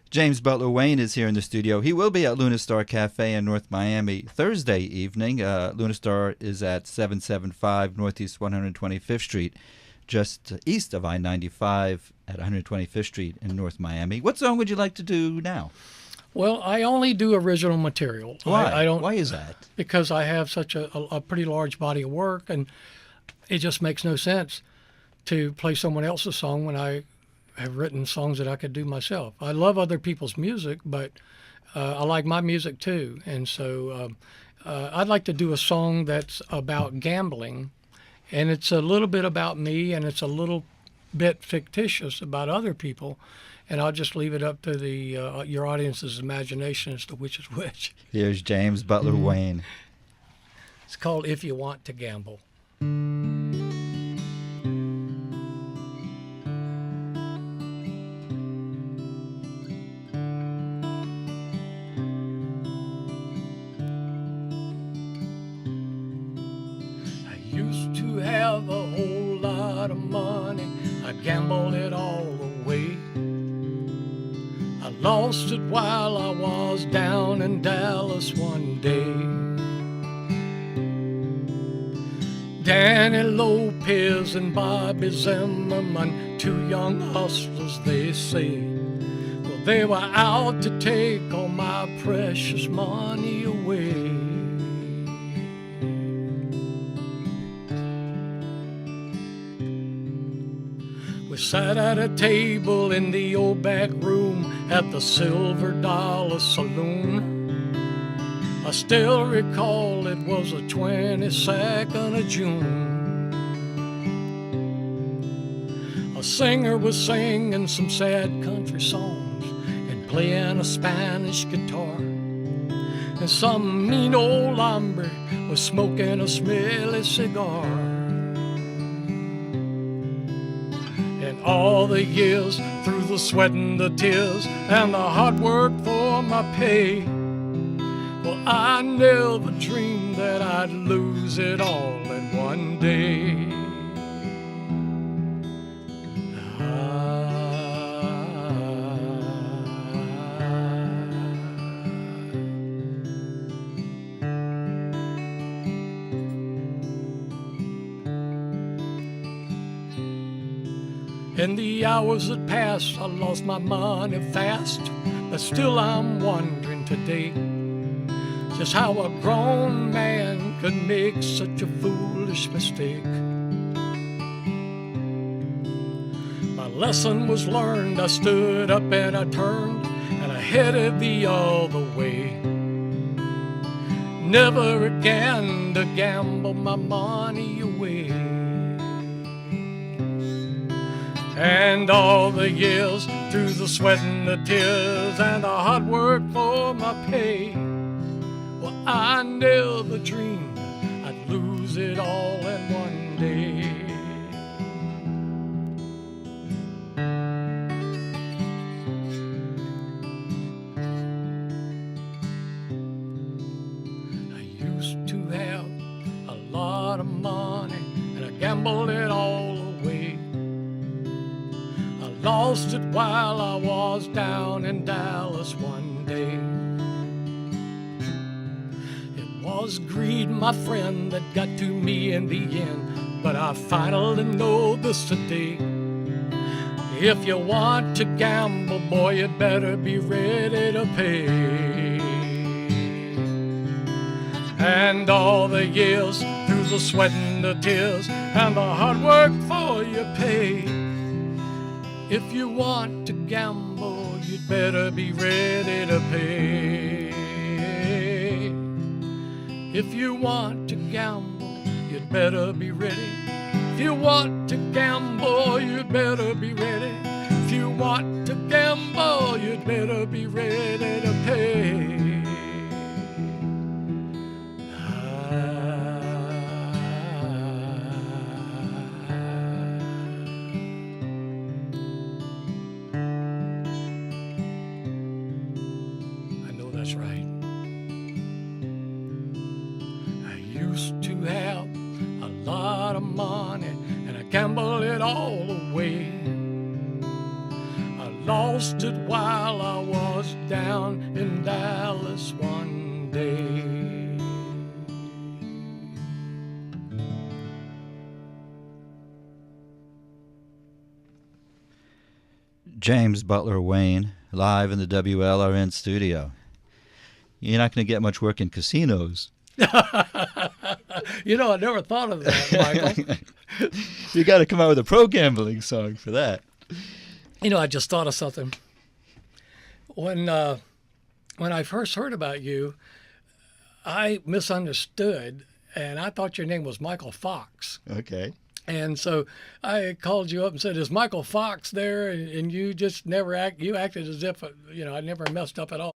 James Butler Wayne is here in the studio. He will be at Luna Star Cafe in North Miami Thursday evening. Luna Star is at 775 Northeast 125th Street, just east of I-95 at 125th Street in North Miami. What song would you like to do now? Well, I only do original material. Why? I don't. Why is that? Because I have such a pretty large body of work, and it just makes no sense to play someone else's song when I have written songs that I could do myself. I love other people's music, but I like my music too. And so I'd like to do a song that's about gambling, and it's a little bit about me, and it's a little bit fictitious about other people. And I'll just leave it up to the your audience's imagination as to which is which. Here's James Butler Wayne. It's called If You Want to Gamble. Used to have a whole lot of money. I gambled it all away. I lost it while I was down in Dallas one day. Danny Lopez and Bobby Zimmerman, two young hustlers, they say. Well, they were out to take all my precious money away. We sat at a table in the old back room at the Silver Dollar Saloon. I still recall it was the 22nd of June. A singer was singing some sad country songs and playing a Spanish guitar. And some mean old hombre was smoking a smelly cigar. And all the years, through the sweat and the tears and the hard work for my pay, well, I never dreamed that I'd lose it all in one day. In the hours that passed, I lost my money fast, but still I'm wondering today just how a grown man could make such a foolish mistake. My lesson was learned. I stood up and I turned and I headed the other way. Never again to gamble my money away. And all the years, through the sweat and the tears and the hard work for my pay, well, I never dreamed I'd lose it all in one day. I used to have a lot of money and I gambled it all away. Lost it while I was down in Dallas one day. It was greed, my friend, that got to me in the end, but I finally know this today. If you want to gamble, boy, you better be ready to pay. And all the years, through the sweat and the tears and the hard work for your pay, if you want to gamble, you'd better be ready to pay. If you want to gamble, you'd better be ready. If you want to gamble, you'd better be ready. If you want to gamble, you'd better be ready to pay. That's right. I used to have a lot of money and I gambled it all away. I lost it while I was down in Dallas one day. James Butler Wayne, live in the WLRN studio. You're not going to get much work in casinos. You know, I never thought of that, Michael. You got to come out with a pro gambling song for that. You know, I just thought of something. When I first heard about you, I misunderstood, and I thought your name was Michael Fox. Okay. And so I called you up and said, "Is Michael Fox there?" And you just never you acted as if, I never messed up at all.